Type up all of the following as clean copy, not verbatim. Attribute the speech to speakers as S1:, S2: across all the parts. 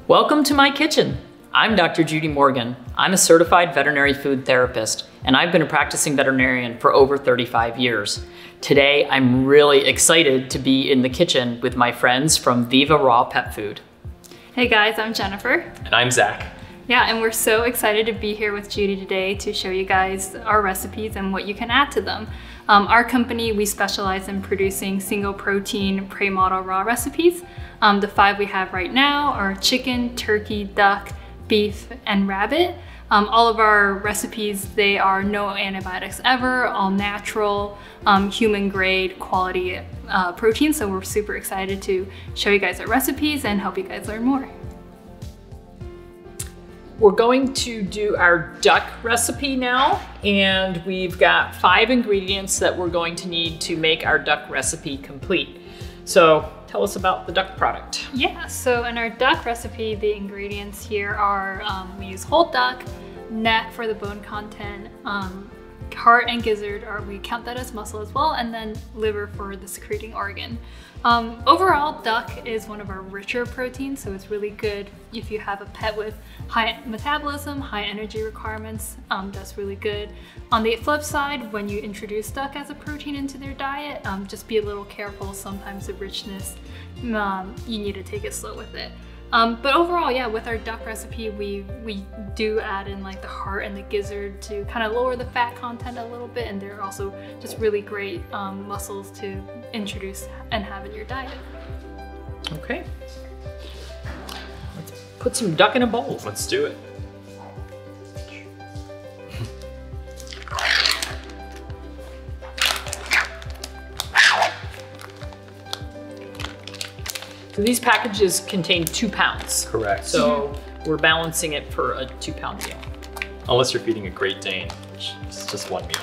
S1: Welcome to my kitchen. I'm Dr. Judy Morgan. I'm a certified veterinary food therapist, and I've been a practicing veterinarian for over 35 years. Today, I'm really excited to be in the kitchen with my friends from Viva Raw Pet Food.
S2: Hey guys, I'm Jennifer.
S3: And I'm Zach.
S2: Yeah, and we're so excited to be here with Judy today to show you guys our recipes and what you can add to them. Our company, we specialize in producing single protein pre-model raw recipes. The 5 we have right now are chicken, turkey, duck, beef, and rabbit. All of our recipes, they are no antibiotics ever, all natural, human grade quality protein. So we're super excited to show you guys our recipes and help you guys learn more.
S1: We're going to do our duck recipe now, and we've got 5 ingredients that we're going to need to make our duck recipe complete. So tell us about the duck product.
S2: Yeah, so in our duck recipe, the ingredients here are, we use whole duck, neck for the bone content, heart and gizzard, we count that as muscle as well, and then liver for the secreting organ. Overall, duck is one of our richer proteins, so it's really good if you have a pet with high metabolism, high energy requirements. That's really good. On the flip side, when you introduce duck as a protein into their diet, just be a little careful. Sometimes the richness, you need to take it slow with it. But overall, yeah, with our duck recipe, we do add in like the heart and the gizzard to kind of lower the fat content a little bit, and they're also just really great muscles to introduce and have in your diet.
S1: Okay. Let's put some duck in a bowl.
S3: Let's do it.
S1: So these packages contain 2 pounds.
S3: Correct.
S1: So we're balancing it for a 2-pound meal.
S3: Unless you're feeding a Great Dane, which is just 1 meal.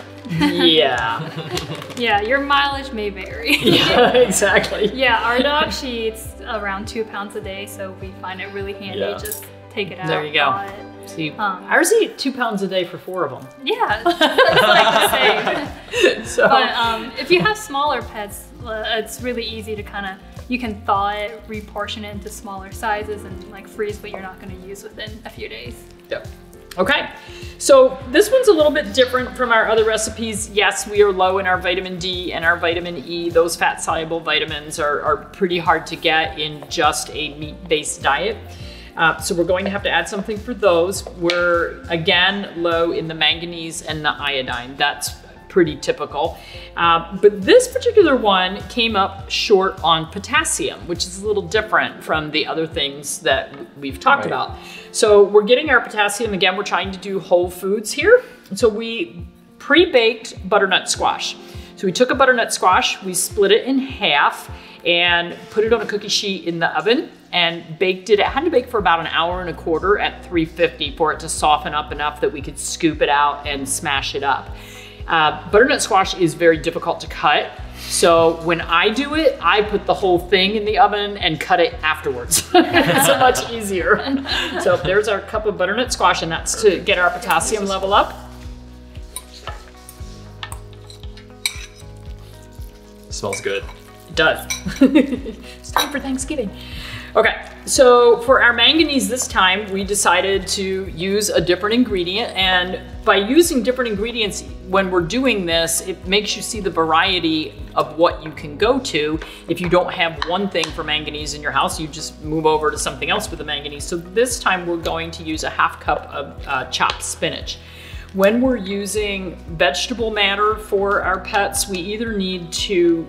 S1: Yeah.
S2: Yeah, your mileage may vary.
S1: Yeah, exactly.
S2: Yeah, our dog, she eats around 2 pounds a day, so we find it really handy.
S3: Yeah.
S2: Just take it out.
S1: There you go.
S2: thaw it.
S1: See, ours eat 2 pounds a day for 4 of them.
S2: Yeah, that's like the same.
S1: So,
S2: But if you have smaller pets, it's really easy to kind of, you can thaw it, reportion it into smaller sizes, and like freeze what you're not going to use within a few days.
S1: yep. Okay, so this one's a little bit different from our other recipes. Yes, we are low in our vitamin D and our vitamin E. Those fat-soluble vitamins are pretty hard to get in just a meat-based diet. So we're going to have to add something for those. We're, again, low in the manganese and the iodine. That's pretty typical. But this particular one came up short on potassium, which is a little different from the other things that we've talked about. So we're getting our potassium, again, we're trying to do whole foods here. So we pre-baked butternut squash. So we took a butternut squash, we split it in half and put it on a cookie sheet in the oven and baked it. It had to bake for about 1.25 hours at 350 for it to soften up enough that we could scoop it out and smash it up. Butternut squash is very difficult to cut. So when I do it, I put the whole thing in the oven and cut it afterwards. It's so much easier. So there's our cup of butternut squash, and that's to get our potassium level up.
S3: Smells good.
S1: It does. It's time for Thanksgiving. Okay, so for our manganese this time, we decided to use a different ingredient, and by using different ingredients when we're doing this, it makes you see the variety of what you can go to. If you don't have one thing for manganese in your house, you just move over to something else with the manganese. So this time we're going to use a 1/2 cup of chopped spinach. When we're using vegetable matter for our pets, we either need to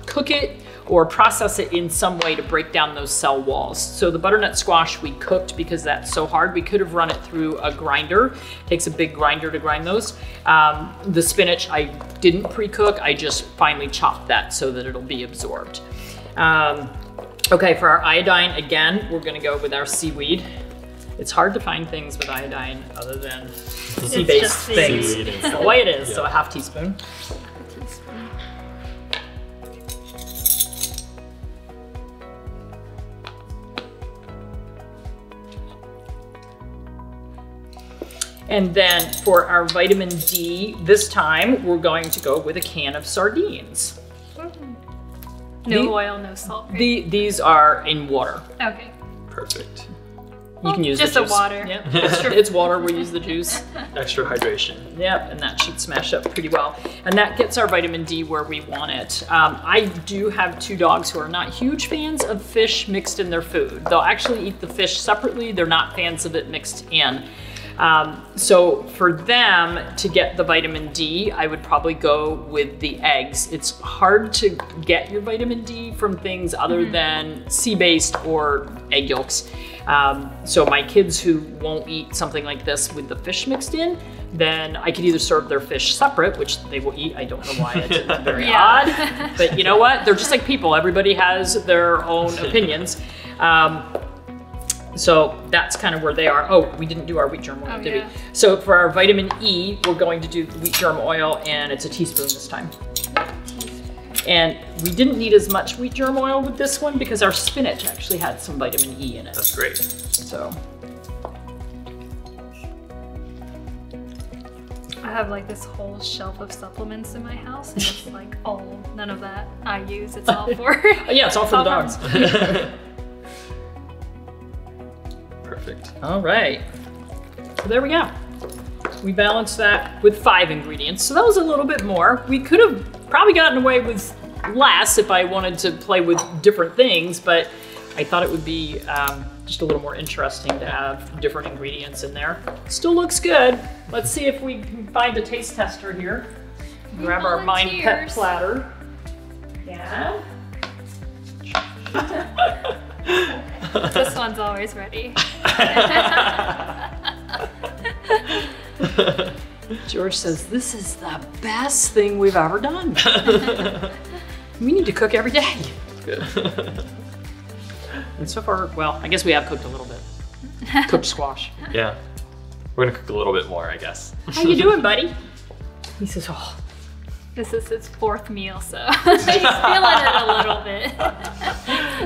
S1: cook it or process it in some way to break down those cell walls. So the butternut squash we cooked because that's so hard. We could have run it through a grinder. It takes a big grinder to grind those. The spinach I didn't pre-cook. I just finely chopped that so that it'll be absorbed. Okay, for our iodine, again, we're gonna go with our seaweed. It's hard to find things with iodine other than sea-based things. It's the way it is, yeah. So a 1/2 teaspoon. And then for our vitamin D, this time we're going to go with a can of sardines.
S2: No oil, no salt. Right?
S1: These are in water.
S2: Okay.
S3: Perfect.
S1: You can use
S2: just
S1: the
S2: the
S1: juice.
S2: water.
S1: Yeah, it's water. We use the juice.
S3: Extra hydration.
S1: Yep, and that should smash up pretty well. And that gets our vitamin D where we want it. I do have 2 dogs who are not huge fans of fish mixed in their food. They'll actually eat the fish separately. They're not fans of it mixed in. So for them to get the vitamin D, I would probably go with the eggs. It's hard to get your vitamin D from things other than sea-based or egg yolks. So my kids who won't eat something like this with the fish mixed in, then I could either serve their fish separate, which they will eat. I don't know why, it's very odd. But you know what? They're just like people. Everybody has their own opinions. So that's kind of where they are. Oh, we didn't do our wheat germ oil, did we? So for our vitamin E, we're going to do wheat germ oil, and it's a teaspoon this time. And we didn't need as much wheat germ oil with this one because our spinach actually had some vitamin E in it.
S3: That's great.
S1: So
S2: I have like this whole shelf of supplements in my house, and it's like none of that I use. It's all for
S1: yeah, it's all for the dogs.
S3: Perfect.
S1: All right, so there we go. We balanced that with 5 ingredients, so that was a little bit more. We could have probably gotten away with less if I wanted to play with different things, but I thought it would be just a little more interesting to have different ingredients in there. Still looks good. Let's see if we can find a taste tester here. Grab our Mind Pet platter. Yeah.
S2: This one's always ready.
S1: George says, this is the best thing we've ever done. We need to cook every day.
S3: Good.
S1: And so far, well, I guess we have cooked a little bit. Cooked squash.
S3: Yeah. We're gonna cook a little bit more, I guess.
S1: How you doing, buddy? He says, oh.
S2: This is his 4th meal, so he's feeling it a little bit.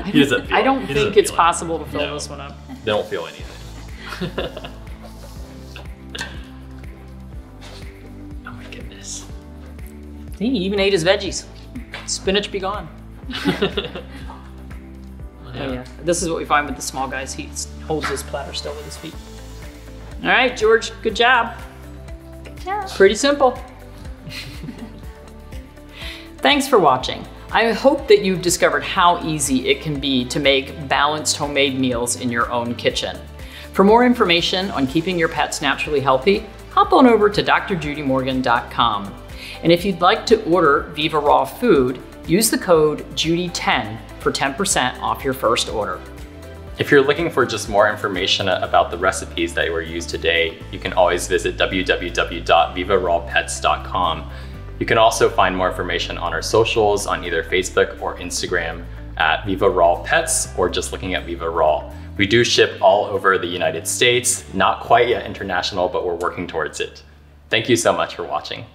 S3: He doesn't feel
S1: I don't
S3: it. He
S1: think
S3: doesn't
S1: it's
S3: feel it.
S1: possible to fill
S3: No.
S1: this one up.
S3: They don't feel anything. Oh my goodness.
S1: He even ate his veggies. Spinach be gone. Oh yeah, this is what we find with the small guys. He holds his platter still with his feet. All right, George, good job.
S2: Good job.
S1: Pretty simple. Thanks for watching. I hope that you've discovered how easy it can be to make balanced homemade meals in your own kitchen. For more information on keeping your pets naturally healthy, hop on over to drjudymorgan.com. And if you'd like to order Viva Raw food, use the code JUDY10 for 10% off your first order.
S3: If you're looking for just more information about the recipes that were used today, you can always visit www.vivarawpets.com. You can also find more information on our socials on either Facebook or Instagram at Viva Raw Pets, or just looking at Viva Raw. We do ship all over the United States, not quite yet international, but we're working towards it. Thank you so much for watching.